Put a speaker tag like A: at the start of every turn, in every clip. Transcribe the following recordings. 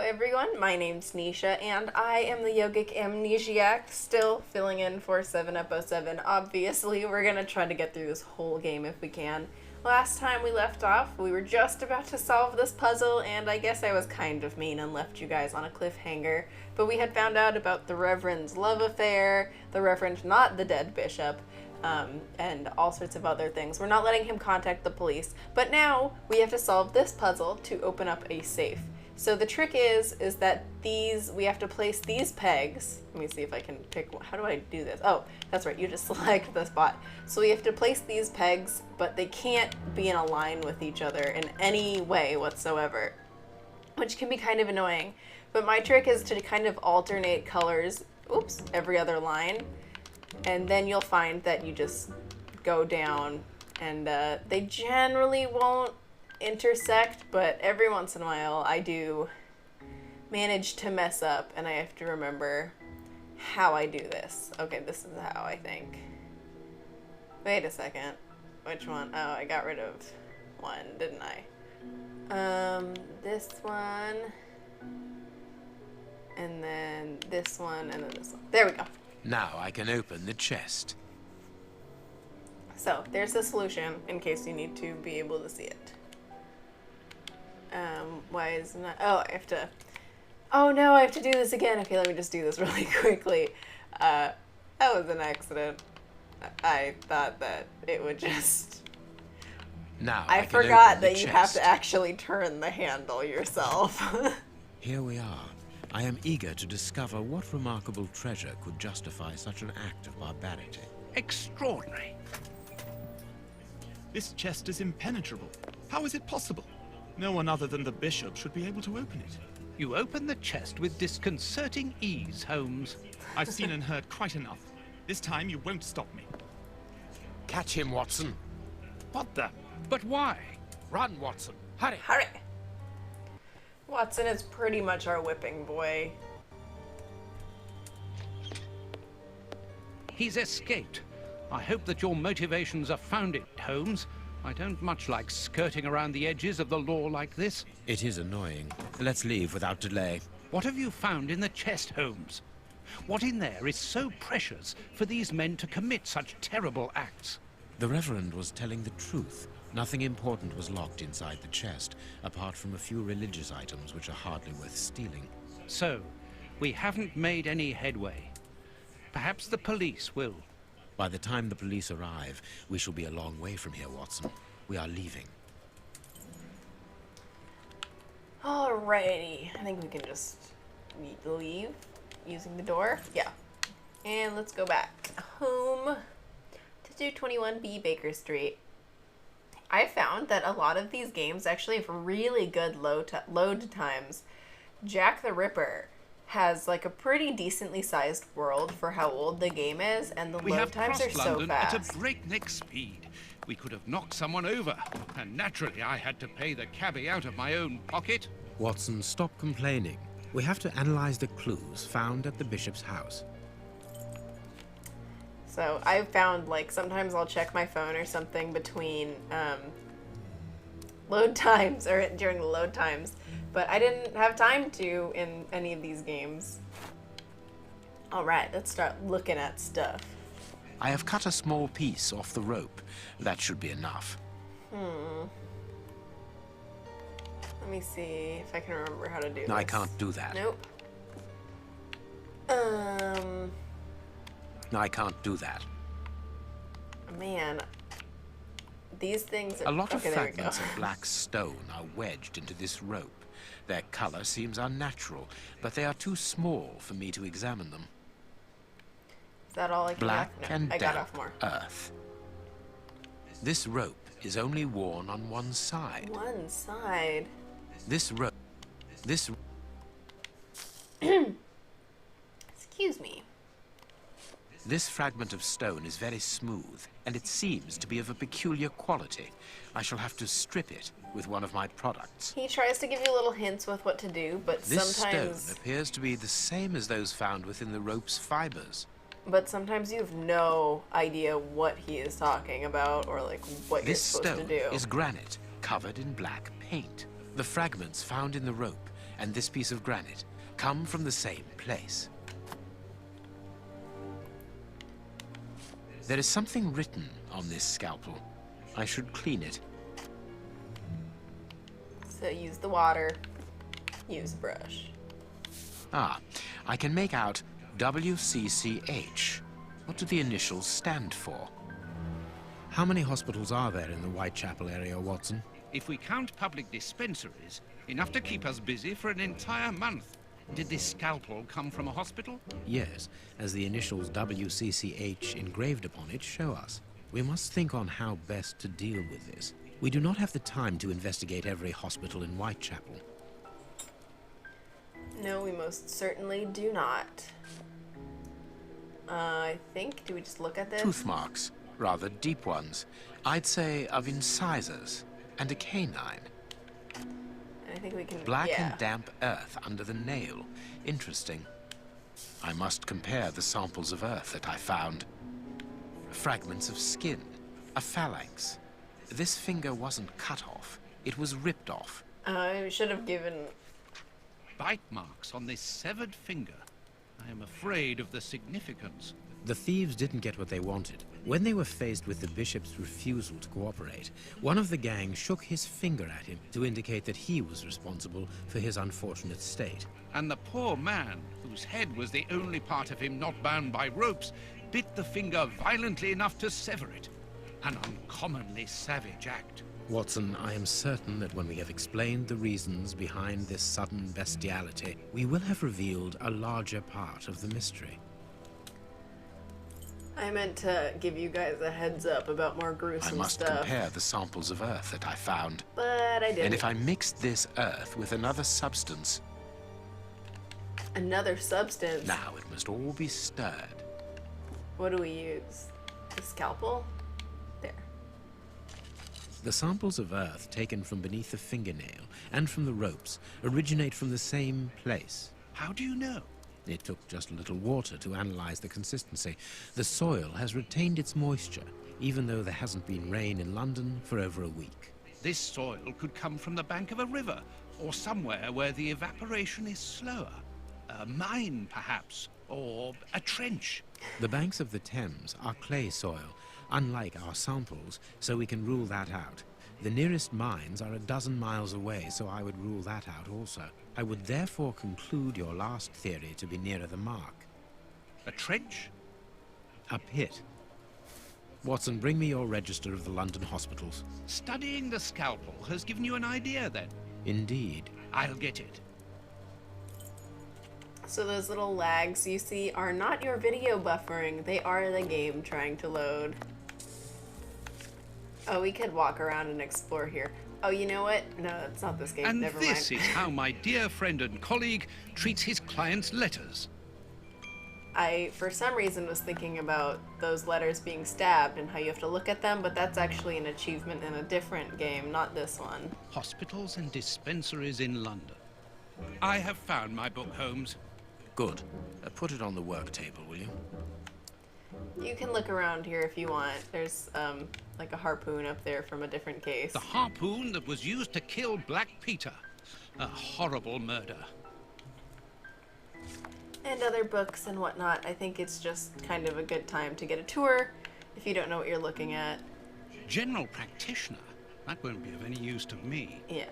A: everyone, my name's Nisha, and I am the YogicAmnesiac, still filling in for 7-0-7. Obviously, we're gonna try to get through this whole game if we can. Last time we left off, we were just about to solve this puzzle, and I guess I was kind of mean and left you guys on a cliffhanger, but we had found out about the Reverend's love affair, the Reverend not the dead bishop, and all sorts of other things. We're not letting him contact the police, but now we have to solve this puzzle to open up a safe. So the trick is that we have to place these pegs. Let me see if I can pick one. How do I do this? Oh, that's right, you just select the spot. So we have to place these pegs, but they can't be in a line with each other in any way whatsoever, which can be kind of annoying. But my trick is to kind of alternate colors, every other line, and then you'll find that you just go down, and they generally won't intersect, but every once in a while I do manage to mess up, and I have to remember how I do this. Okay, this is how I think. Wait a second. Which one? Oh, I got rid of one, didn't I? This one, and then this one, and then this one. There we go.
B: Now I can open the chest.
A: So, there's the solution, in case you need to be able to see it. Why is not... Oh, I have to... Oh no, I have to do this again. Okay, let me just do this really quickly. That was an accident. I thought that it would just...
B: Now
A: I forgot that you have to actually turn the handle yourself.
B: Here we are. I am eager to discover what remarkable treasure could justify such an act of barbarity.
C: Extraordinary.
D: This chest is impenetrable. How is it possible? No one other than the bishop should be able to open it.
C: You open the chest with disconcerting ease, Holmes.
D: I've seen and heard quite enough. This time you won't stop me.
B: Catch him, Watson.
D: What the?
C: But why?
B: Run, Watson. Hurry.
A: Hurry! Watson is pretty much our whipping boy.
C: He's escaped. I hope that your motivations are founded, Holmes. I don't much like skirting around the edges of the law like this.
B: It is annoying. Let's leave without delay.
C: What have you found in the chest, Holmes? What in there is so precious for these men to commit such terrible acts?
B: The Reverend was telling the truth. Nothing important was locked inside the chest, apart from a few religious items which are hardly worth stealing.
C: So, we haven't made any headway. Perhaps the police will.
B: By the time the police arrive, we shall be a long way from here, Watson. We are leaving.
A: Alrighty, I think we can just leave using the door. Yeah. And let's go back home to 221B Baker Street. I found that a lot of these games actually have really good load times. Jack the Ripper has like a pretty decently sized world for how old the game is, and the load times are so
C: London
A: fast.
C: at a breakneck speed. We could have knocked someone over, and naturally I had to pay the cabbie out of my own pocket.
B: Watson, stop complaining. We have to analyze the clues found at the bishop's house.
A: So I've found, like, sometimes I'll check my phone or something between load times, or during the load times, but I didn't have time to in any of these games. Alright, let's start looking at stuff.
B: I have cut a small piece off the rope. That should be enough.
A: Let me see if I can remember how to do this.
B: I can't do that.
A: Nope.
B: I can't do that.
A: Man. These things are...
B: A lot of
A: okay, there we go.
B: fragments of black stone are wedged into this rope. Their color seems unnatural, but they are too small for me to examine them.
A: Is that all I can
B: Black
A: have? No,
B: and
A: I got
B: damp
A: off more.
B: earth. This rope is only worn on one side.
A: One side.
B: This rope...
A: Excuse me.
B: This fragment of stone is very smooth, and it seems to be of a peculiar quality. I shall have to strip it with one of my products.
A: He tries to give you little hints with what to do, but
B: This
A: sometimes...
B: stone appears to be the same as those found within the rope's fibers.
A: But sometimes you have no idea what he is talking about, or like what
B: This
A: you're supposed
B: stone
A: to do.
B: is granite, covered in black paint. The fragments found in the rope and this piece of granite come from the same place. There is something written on this scalpel. I should clean it.
A: So use the water, use a brush.
B: Ah, I can make out WCCH. What do the initials stand for? How many hospitals are there in the Whitechapel area, Watson?
C: If we count public dispensaries, enough to keep us busy for an entire month. Did this scalpel come from a hospital?
B: Yes, as the initials WCCH engraved upon it show us. We must think on how best to deal with this. We do not have the time to investigate every hospital in Whitechapel.
A: No, we most certainly do not. I think, do we just look at this?
B: Tooth marks, rather deep ones. I'd say of incisors and a canine.
A: I think we can,
B: Black
A: yeah.
B: and damp earth under the nail. Interesting. I must compare the samples of earth that I found. Fragments of skin, a phalanx. This finger wasn't cut off, it was ripped off.
A: I should have given...
C: Bite marks on this severed finger. I am afraid of the significance.
B: The thieves didn't get what they wanted. When they were faced with the bishop's refusal to cooperate, one of the gang shook his finger at him to indicate that he was responsible for his unfortunate state.
C: And the poor man, whose head was the only part of him not bound by ropes, bit the finger violently enough to sever it. An uncommonly savage act.
B: Watson, I am certain that when we have explained the reasons behind this sudden bestiality, we will have revealed a larger part of the mystery.
A: I meant to give you guys a heads up about more gruesome
B: I must
A: stuff.
B: compare the samples of earth that I found.
A: But I didn't.
B: And if I mixed this earth with another substance,
A: Another substance.
B: now it must all be stirred.
A: What do we use? The scalpel? There.
B: The samples of earth taken from beneath the fingernail and from the ropes originate from the same place.
C: How do you know?
B: It took just a little water to analyze the consistency. The soil has retained its moisture, even though there hasn't been rain in London for over a week.
C: This soil could come from the bank of a river, or somewhere where the evaporation is slower. A mine, perhaps, or a trench.
B: The banks of the Thames are clay soil, unlike our samples, so we can rule that out. The nearest mines are 12 miles away, so I would rule that out also. I would therefore conclude your last theory to be nearer the mark.
C: A trench?
B: A pit. Watson, bring me your register of the London hospitals.
C: Studying the scalpel has given you an idea, then?
B: Indeed.
C: I'll get it.
A: So those little lags you see are not your video buffering. They are the game trying to load. Oh, we could walk around and explore here. Oh, you know what? No, that's not this game.
C: And
A: Never
C: this
A: mind.
C: is how my dear friend and colleague treats his clients' letters.
A: I, for some reason, was thinking about those letters being stabbed and how you have to look at them, but that's actually an achievement in a different game, not this one.
C: Hospitals and dispensaries in London. I have found my book, Holmes.
B: Good. Put it on the work table, will you?
A: You can look around here if you want. There's, like a harpoon up there from a different case.
C: The harpoon that was used to kill Black Peter. A horrible murder.
A: And other books and whatnot. I think it's just kind of a good time to get a tour if you don't know what you're looking at.
C: General practitioner? That won't be of any use to me.
A: Yeah,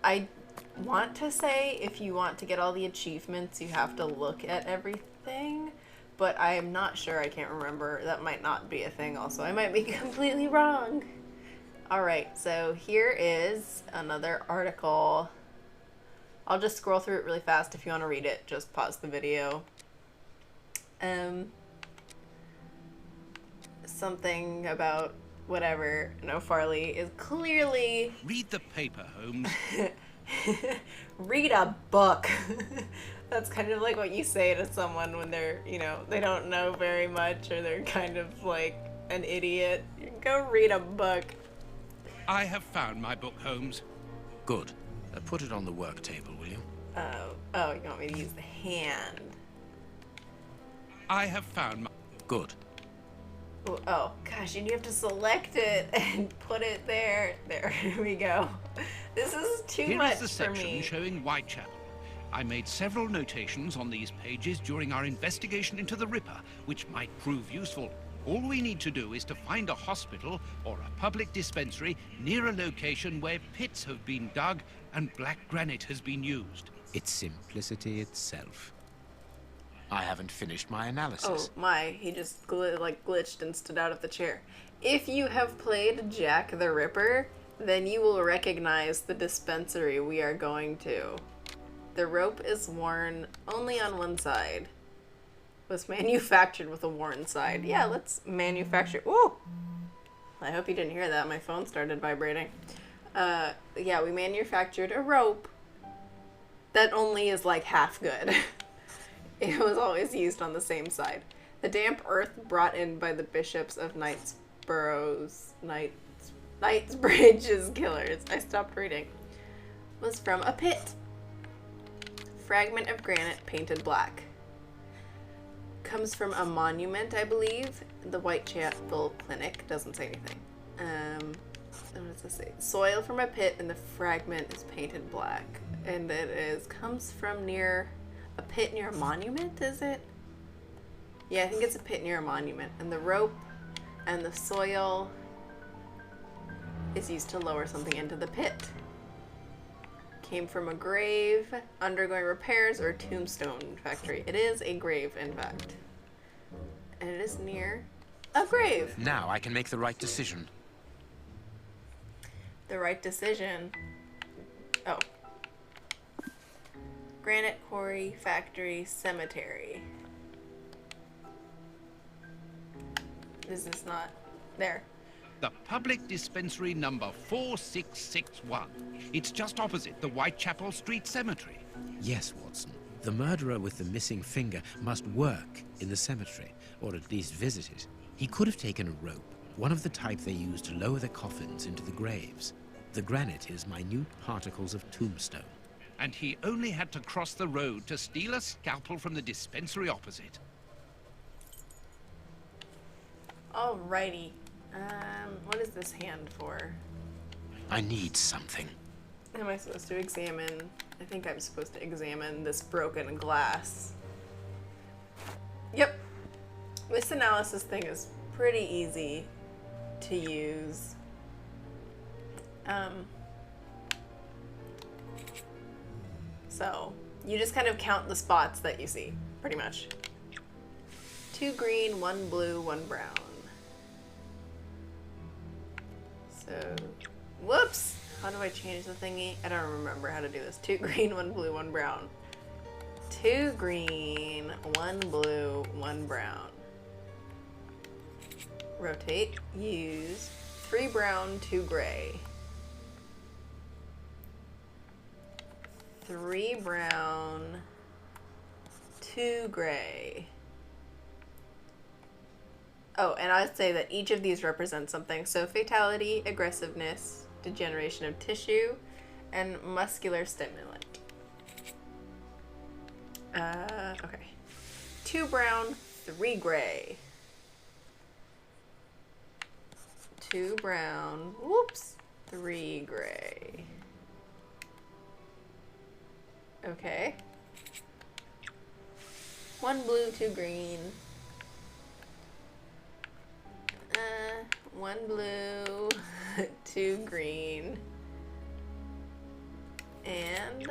A: I want to say if you want to get all the achievements, you have to look at everything, but I am not sure. I can't remember. That might not be a thing also. I might be completely wrong. Alright, so here is another article. I'll just scroll through it really fast. If you want to read it, just pause the video. Something about whatever. No, Farley is clearly...
C: Read the paper, Holmes.
A: Read a book. That's kind of like what you say to someone when they're, you know, they don't know very much or they're kind of like an idiot. Go read a book.
C: I have found my book, Holmes.
B: Good. Put it on the work table, will you?
A: Oh, you want me to use the hand?
C: I have found my...
B: Good.
A: Oh, gosh, and you have to select it and put it there. There we go. This is too
C: Here
A: much
C: is the
A: for
C: section
A: me.
C: showing Whitechapel. I made several notations on these pages during our investigation into the Ripper, which might prove useful. All we need to do is to find a hospital or a public dispensary near a location where pits have been dug and black granite has been used.
B: It's simplicity itself. I haven't finished my analysis.
A: Oh my, he just glitched and stood out of the chair. If you have played Jack the Ripper, then you will recognize the dispensary we are going to. The rope is worn only on one side. Was manufactured with a worn side. Yeah, let's manufacture. Ooh! I hope you didn't hear that. My phone started vibrating. Yeah, we manufactured a rope that only is like half good. It was always used on the same side. The damp earth brought in by the bishops of Knightsbridge's killers, I stopped reading, was from a pit. Fragment of granite painted black. Comes from a monument, I believe. The Whitechapel Clinic doesn't say anything. What does this say? Soil from a pit and the fragment is painted black. And it comes from near a pit near a monument, is it? Yeah, I think it's a pit near a monument. And the rope and the soil is used to lower something into the pit. Came from a grave, undergoing repairs, or a tombstone factory. It is a grave, in fact. And it is near a grave.
B: Now I can make the right decision.
A: The right decision. Oh. Granite quarry, factory, cemetery. This is not there.
C: The public dispensary number 4661. It's just opposite the Whitechapel Street Cemetery.
B: Yes, Watson. The murderer with the missing finger must work in the cemetery, or at least visit it. He could have taken a rope, one of the type they use to lower the coffins into the graves. The granite is minute particles of tombstone.
C: And he only had to cross the road to steal a scalpel from the dispensary opposite.
A: Alrighty. What is this hand for?
B: I need something.
A: Am I supposed to examine? I think I'm supposed to examine this broken glass. Yep. This analysis thing is pretty easy to use. So, you just kind of count the spots that you see, pretty much. 2 green, 1 blue, 1 brown. So, whoops! How do I change the thingy? I don't remember how to do this. 2 green, 1 blue, 1 brown. 2 green, 1 blue, 1 brown. Rotate, use 3 brown, 2 gray. 3 brown, 2 gray. Oh, and I'd say that each of these represents something. So fatality, aggressiveness, degeneration of tissue, and muscular stimulant. Okay. 2 brown, 3 gray. 2 brown, whoops, 3 gray. Okay. 1 blue, 2 green. 1 blue, 2 green. And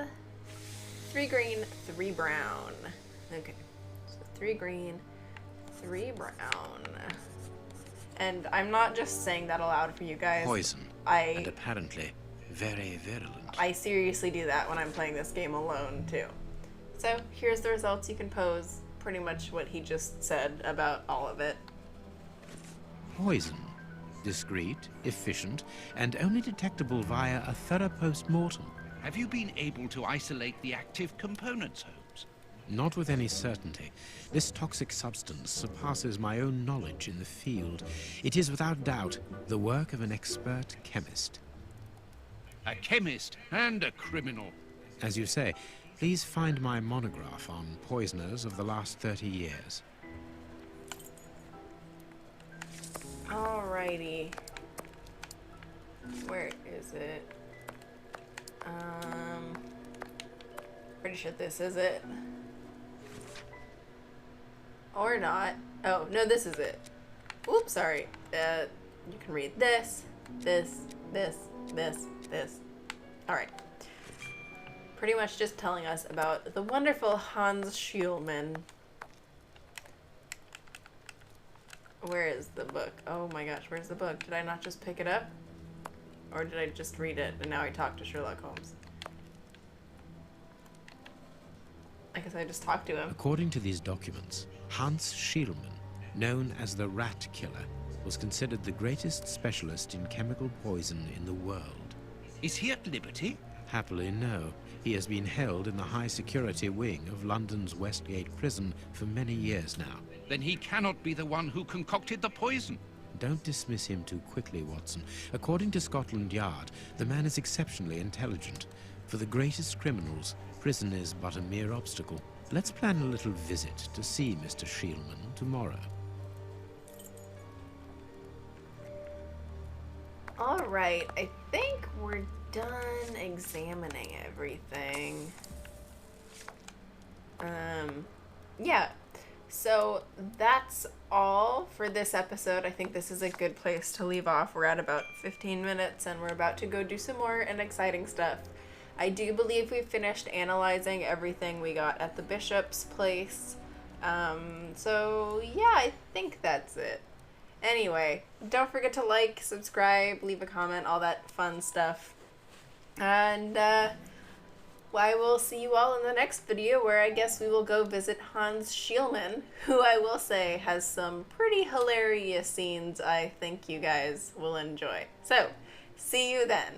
A: 3 green, 3 brown. Okay. So 3 green, 3 brown. And I'm not just saying that aloud for you guys.
B: Poison. And apparently very virulent.
A: I seriously do that when I'm playing this game alone, too. So, here's the results. You can pose pretty much what he just said about all of it.
B: Poison. Discreet, efficient, and only detectable via a thorough post-mortem.
C: Have you been able to isolate the active components, Holmes?
B: Not with any certainty. This toxic substance surpasses my own knowledge in the field. It is without doubt the work of an expert chemist.
C: A chemist and a criminal.
B: As you say, please find my monograph on poisoners of the last 30 years.
A: Alrighty. Where is it? Pretty sure this is it. Or not. Oh, no, this is it. Oops, sorry. You can read this, this, this, this, this. Alright. Pretty much just telling us about the wonderful Hans Schielmann. Where is the book? Oh my gosh, where's the book? Did I not just pick it up? Or did I just read it and now I talk to Sherlock Holmes? I guess I just talked to him.
B: According to these documents, Hans Schielmann, known as the Rat Killer, was considered the greatest specialist in chemical poison in the world.
C: Is he at liberty?
B: Happily, no. He has been held in the high-security wing of London's Westgate prison for many years now.
C: Then he cannot be the one who concocted the poison.
B: Don't dismiss him too quickly, Watson. According to Scotland Yard, the man is exceptionally intelligent. For the greatest criminals, prison is but a mere obstacle. Let's plan a little visit to see Mr. Schielmann tomorrow.
A: Alright, I think we're done examining everything. Yeah. So that's all for this episode. I think this is a good place to leave off. We're at about 15 minutes and we're about to go do some more and exciting stuff. I do believe we finished analyzing everything we got at the bishop's place. So yeah, I think that's it. Anyway, don't forget to like, subscribe, leave a comment, all that fun stuff. And I will see you all in the next video where I guess we will go visit Hans Schielmann, who I will say has some pretty hilarious scenes I think you guys will enjoy. So, see you then.